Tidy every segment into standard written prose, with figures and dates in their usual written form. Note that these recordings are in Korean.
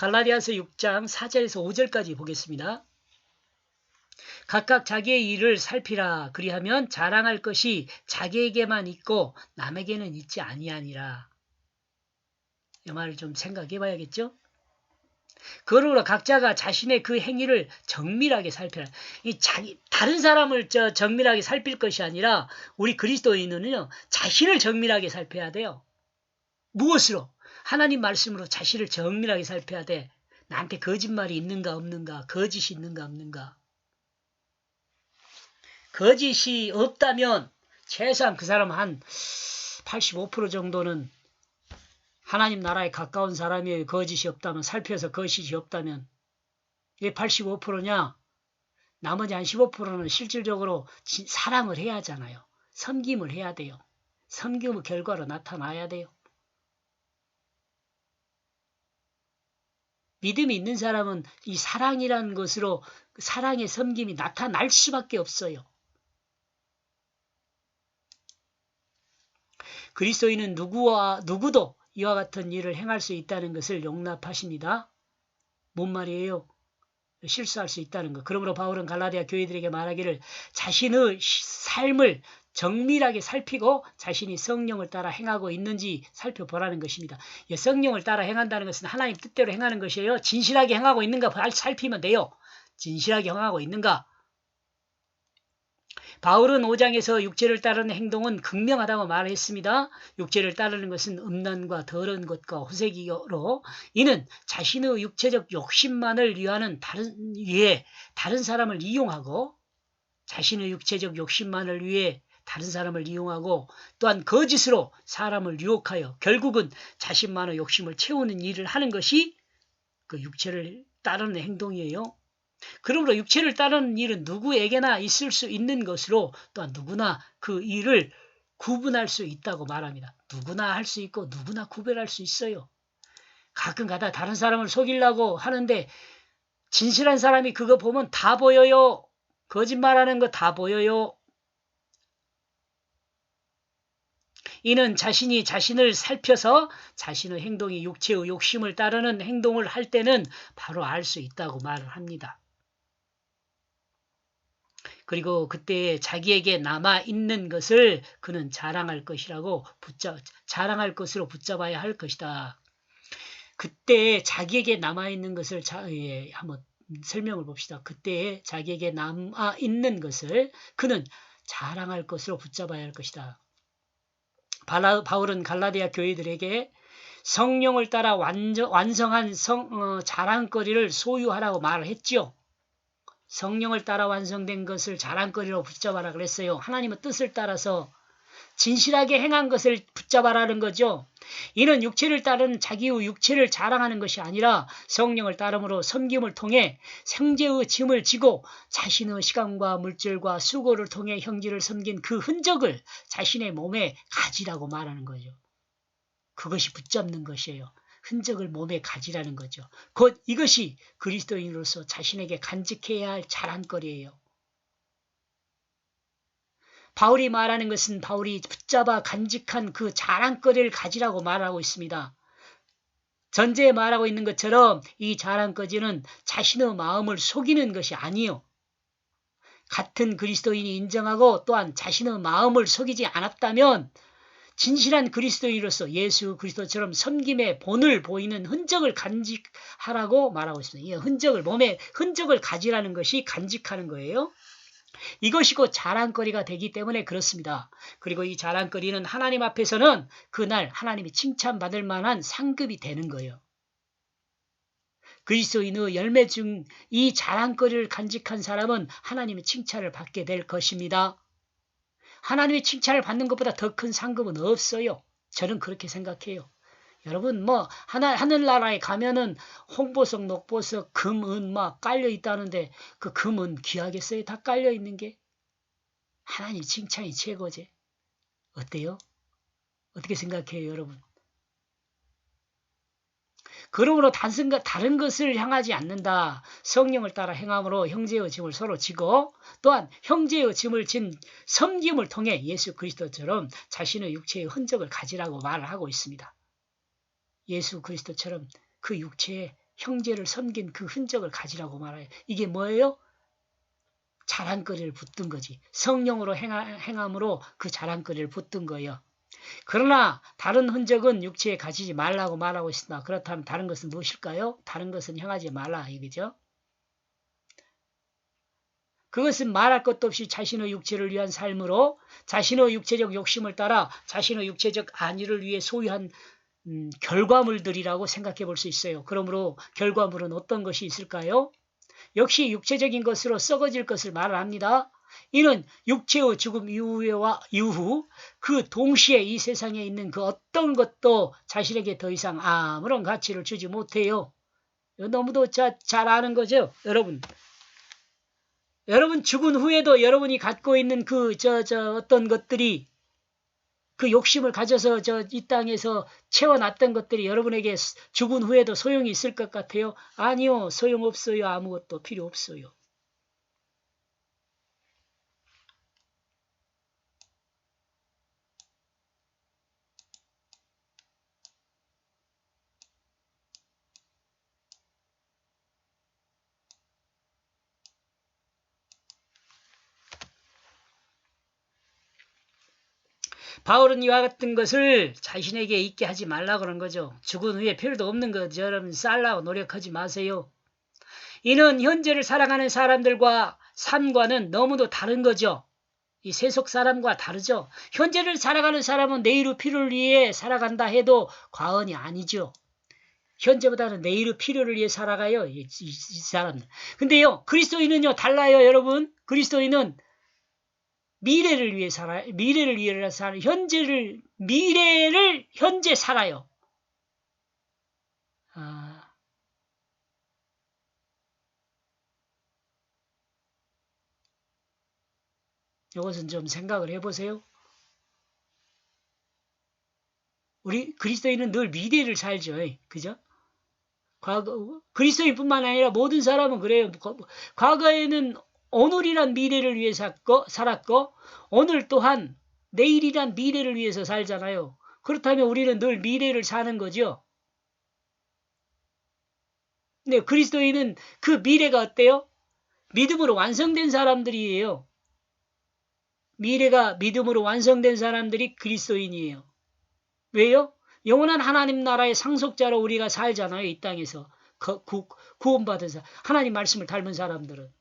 갈라디아서 6장 4절에서 5절까지 보겠습니다. 각각 자기의 일을 살피라. 그리하면 자랑할 것이 자기에게만 있고 남에게는 있지 아니하니라. 이 말을 좀 생각해 봐야겠죠? 그러므로 각자가 자신의 그 행위를 정밀하게 살펴라. 다른 사람을 정밀하게 살필 것이 아니라 우리 그리스도인은요, 자신을 정밀하게 살펴야 돼요. 무엇으로? 하나님 말씀으로 자신을 정밀하게 살펴야 돼. 나한테 거짓말이 있는가 없는가, 거짓이 있는가 없는가. 거짓이 없다면 최소한 그 사람 한 85% 정도는 하나님 나라에 가까운 사람이 거짓이 없다면, 살펴서 거짓이 없다면, 이게 85%냐? 나머지 한 15%는 실질적으로 사랑을 해야 하잖아요. 섬김을 해야 돼요. 섬김의 결과로 나타나야 돼요. 믿음이 있는 사람은 이 사랑이라는 것으로 사랑의 섬김이 나타날 수밖에 없어요. 그리스도인은 누구도 이와 같은 일을 행할 수 있다는 것을 용납하십니다. 뭔 말이에요? 실수할 수 있다는 것. 그러므로 바울은 갈라디아 교회들에게 말하기를 자신의 삶을 정밀하게 살피고 자신이 성령을 따라 행하고 있는지 살펴보라는 것입니다. 성령을 따라 행한다는 것은 하나님 뜻대로 행하는 것이에요. 진실하게 행하고 있는가 살피면 돼요. 진실하게 행하고 있는가. 바울은 5장에서 육체를 따르는 행동은 극명하다고 말했습니다. 육체를 따르는 것은 음란과 더러운 것과 호색이로 이는 자신의 육체적 욕심만을 위하는 다른 사람을 이용하고 자신의 육체적 욕심만을 위해 다른 사람을 이용하고 또한 거짓으로 사람을 유혹하여 결국은 자신만의 욕심을 채우는 일을 하는 것이 그 육체를 따르는 행동이에요. 그러므로 육체를 따르는 일은 누구에게나 있을 수 있는 것으로 또한 누구나 그 일을 구분할 수 있다고 말합니다. 누구나 할 수 있고 누구나 구별할 수 있어요. 가끔가다 다른 사람을 속이려고 하는데 진실한 사람이 그거 보면 다 보여요. 거짓말하는 거 다 보여요. 이는 자신이 자신을 살펴서 자신의 행동이 육체의 욕심을 따르는 행동을 할 때는 바로 알 수 있다고 말을 합니다. 그리고 그때 자기에게 남아있는 것을 그는 자랑할 것으로 붙잡아야 할 것이다. 그때 자기에게 남아있는 것을 한번 설명을 봅시다. 그때 자기에게 남아있는 것을 그는 자랑할 것으로 붙잡아야 할 것이다. 바울은 갈라디아 교회들에게 성령을 따라 완성한 자랑거리를 소유하라고 말을 했죠. 성령을 따라 완성된 것을 자랑거리로 붙잡아라 그랬어요. 하나님의 뜻을 따라서 진실하게 행한 것을 붙잡아라는 거죠. 이는 육체를 따른 자기의 육체를 자랑하는 것이 아니라 성령을 따름으로 섬김을 통해 생제의 짐을 지고 자신의 시간과 물질과 수고를 통해 형제를 섬긴 그 흔적을 자신의 몸에 가지라고 말하는 거죠. 그것이 붙잡는 것이에요. 흔적을 몸에 가지라는 거죠. 곧 이것이 그리스도인으로서 자신에게 간직해야 할 자랑거리예요. 바울이 말하는 것은 바울이 붙잡아 간직한 그 자랑거리를 가지라고 말하고 있습니다. 전제에 말하고 있는 것처럼 이 자랑거리는 자신의 마음을 속이는 것이 아니요. 같은 그리스도인이 인정하고 또한 자신의 마음을 속이지 않았다면 진실한 그리스도인으로서 예수 그리스도처럼 섬김의 본을 보이는 흔적을 간직하라고 말하고 있습니다. 이 흔적을, 몸에 흔적을 가지라는 것이 간직하는 거예요. 이것이 곧 자랑거리가 되기 때문에 그렇습니다. 그리고 이 자랑거리는 하나님 앞에서는 그날 하나님이 칭찬받을 만한 상급이 되는 거예요. 그리스도인의 열매 중 이 자랑거리를 간직한 사람은 하나님의 칭찬을 받게 될 것입니다. 하나님의 칭찬을 받는 것보다 더 큰 상급은 없어요. 저는 그렇게 생각해요. 여러분 하늘나라에 가면은 홍보석, 녹보석, 금, 은 막 깔려 있다는데 그 금은 귀하겠어요? 다 깔려 있는 게? 하나님 칭찬이 최고지. 어때요? 어떻게 생각해요, 여러분? 그러므로 다른 것을 향하지 않는다. 성령을 따라 행함으로 형제의 짐을 서로 지고 또한 형제의 짐을 진 섬김을 통해 예수 그리스도처럼 자신의 육체의 흔적을 가지라고 말을 하고 있습니다. 예수 그리스도처럼 그 육체에 형제를 섬긴 그 흔적을 가지라고 말해요. 이게 뭐예요? 자랑거리를 붙든 거지. 성령으로 행함으로 그 자랑거리를 붙든 거예요. 그러나 다른 흔적은 육체에 가지지 말라고 말하고 있습니다. 그렇다면 다른 것은 무엇일까요? 다른 것은 행하지 말라 이거죠. 그것은 말할 것도 없이 자신의 육체를 위한 삶으로 자신의 육체적 욕심을 따라 자신의 육체적 안위를 위해 소유한 결과물들이라고 생각해 볼 수 있어요. 그러므로 결과물은 어떤 것이 있을까요? 역시 육체적인 것으로 썩어질 것을 말합니다. 이는 육체의 죽음 이후 그 동시에 이 세상에 있는 그 어떤 것도 자신에게 더 이상 아무런 가치를 주지 못해요. 너무도 잘 아는 거죠, 여러분. 여러분 죽은 후에도 여러분이 갖고 있는 그 어떤 것들이 그 욕심을 가져서 이 땅에서 채워놨던 것들이 여러분에게 죽은 후에도 소용이 있을 것 같아요? 아니요, 소용없어요. 아무것도 필요 없어요. 바울은 이와 같은 것을 자신에게 있게 하지 말라 그런 거죠. 죽은 후에 필요도 없는 것 여러분 쌓으려고 노력하지 마세요. 이는 현재를 살아가는 사람들과 삶과는 너무도 다른 거죠. 이 세속 사람과 다르죠. 현재를 살아가는 사람은 내일의 필요를 위해 살아간다 해도 과언이 아니죠. 현재보다는 내일의 필요를 위해 살아가요. 이 사람들. 근데요, 그리스도인은요, 달라요, 여러분. 그리스도인은 미래를 위해 살아요. 미래를 위해 살아요. 미래를 현재 살아요. 이것은 좀 생각을 해보세요. 우리 그리스도인은 늘 미래를 살죠. 그죠? 그리스도인뿐만 아니라 모든 사람은 그래요. 과거에는 오늘이란 미래를 위해 살았고 오늘 또한 내일이란 미래를 위해서 살잖아요. 그렇다면 우리는 늘 미래를 사는 거죠. 네, 그리스도인은 그 미래가 어때요? 믿음으로 완성된 사람들이에요. 미래가 믿음으로 완성된 사람들이 그리스도인이에요. 왜요? 영원한 하나님 나라의 상속자로 우리가 살잖아요. 이 땅에서. 구원받은 사람. 하나님 말씀을 닮은 사람들은.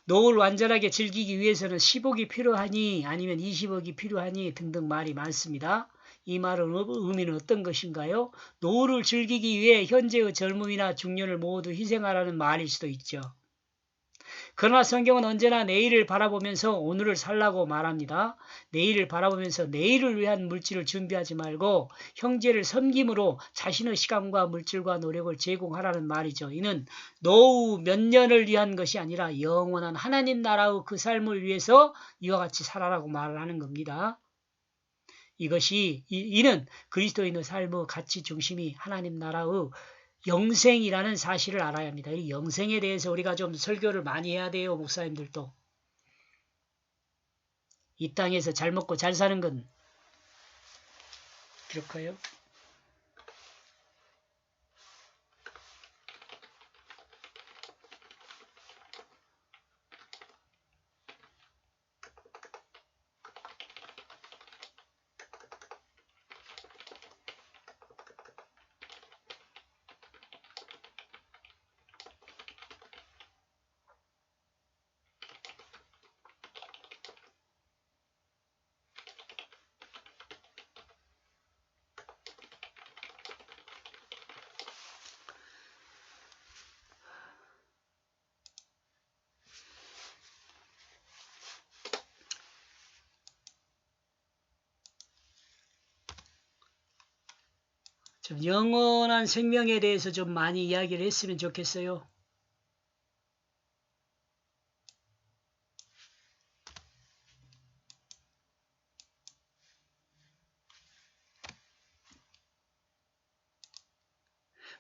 노을 완전하게 즐기기 위해서는 10억이 필요하니 아니면 20억이 필요하니 등등 말이 많습니다. 이 말은 의미는 어떤 것인가요? 노을을 즐기기 위해 현재의 젊음이나 중년을 모두 희생하라는 말일 수도 있죠. 그러나 성경은 언제나 내일을 바라보면서 오늘을 살라고 말합니다. 내일을 바라보면서 내일을 위한 물질을 준비하지 말고 형제를 섬김으로 자신의 시간과 물질과 노력을 제공하라는 말이죠. 이는 노후 몇 년을 위한 것이 아니라 영원한 하나님 나라의 그 삶을 위해서 이와 같이 살아라고 말을 하는 겁니다. 이는 그리스도인의 삶의 가치 중심이 하나님 나라의 영생이라는 사실을 알아야 합니다. 이 영생에 대해서 우리가 좀 설교를 많이 해야 돼요. 목사님들도. 이 땅에서 잘 먹고 잘 사는 건 그럴까요? 좀 영원한 생명에 대해서 좀 많이 이야기를 했으면 좋겠어요.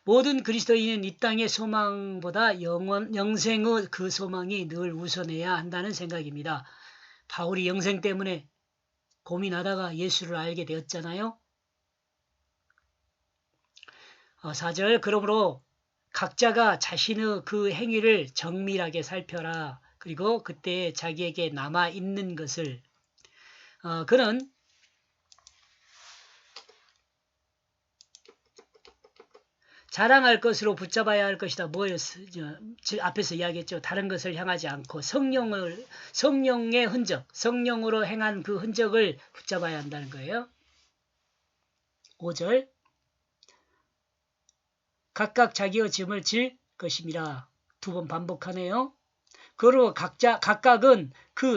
모든 그리스도인은 이 땅의 소망보다 영생의 그 소망이 늘 우선해야 한다는 생각입니다. 바울이 영생 때문에 고민하다가 예수를 알게 되었잖아요. 4절 그러므로 각자가 자신의 그 행위를 정밀하게 살펴라. 그리고 그때 자기에게 남아있는 것을 그는 자랑할 것으로 붙잡아야 할 것이다. 뭐였어? 앞에서 이야기했죠. 다른 것을 향하지 않고 성령의 흔적, 성령으로 행한 그 흔적을 붙잡아야 한다는 거예요. 5절 각각 자기의 짐을 질 것임이라. 2번 반복하네요. 그리고 각각은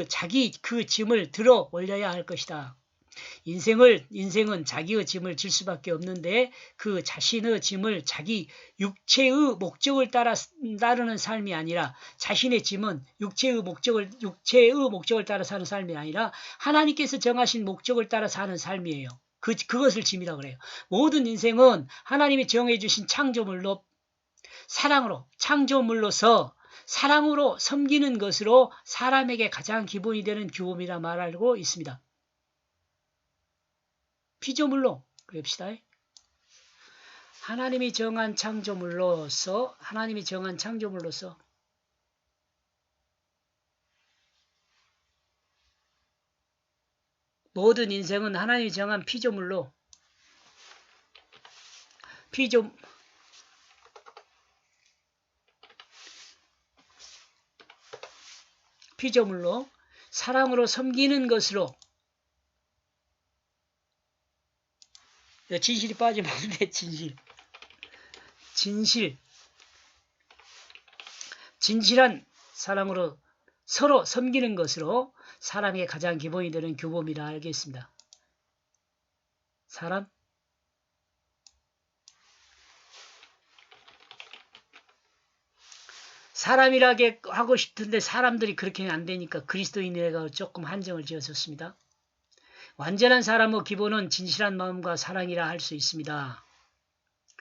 자기 짐을 들어 올려야 할 것이다. 인생은 자기의 짐을 질 수밖에 없는데 그 자신의 짐을 자기 육체의 목적을 따르는 삶이 아니라 자신의 짐은 육체의 목적을 따라 사는 삶이 아니라 하나님께서 정하신 목적을 따라 사는 삶이에요. 그것을 짐이라고 그래요. 모든 인생은 하나님이 정해 주신 창조물로 창조물로서 사랑으로 섬기는 것으로 사람에게 가장 기본이 되는 규범이라 말하고 있습니다. 피조물로 그럽시다. 하나님이 정한 창조물로서 모든 인생은 하나님이 정한 피조물로 사랑으로 섬기는 것으로 진실이 빠지면 안 돼. 진실한 사랑으로 서로 섬기는 것으로 사람의 가장 기본이 되는 규범이라 알겠습니다. 사람이라게 하고 싶은데 사람들이 그렇게는 안 되니까 그리스도인이라고 조금 한정을 지었었습니다. 완전한 사람의 기본은 진실한 마음과 사랑이라 할 수 있습니다.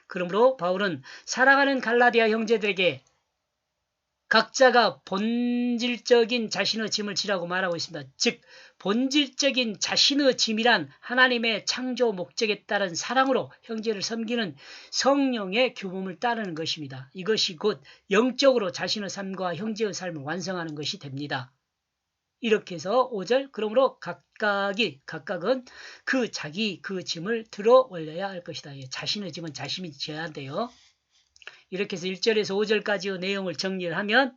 그러므로 바울은 사랑하는 갈라디아 형제들에게 각자가 본질적인 자신의 짐을 지라고 말하고 있습니다. 즉 본질적인 자신의 짐이란 하나님의 창조 목적에 따른 사랑으로 형제를 섬기는 성령의 규범을 따르는 것입니다. 이것이 곧 영적으로 자신의 삶과 형제의 삶을 완성하는 것이 됩니다. 이렇게 해서 5절 그러므로 각각은 자기 짐을 들어 올려야 할 것이다. 자신의 짐은 자신이 져야 돼요. 이렇게 해서 1절에서 5절까지의 내용을 정리를 하면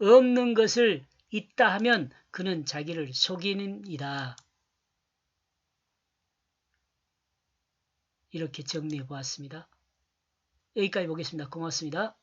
없는 것을 있다 하면 그는 자기를 속이는 이다. 이렇게 정리해 보았습니다. 여기까지 보겠습니다. 고맙습니다.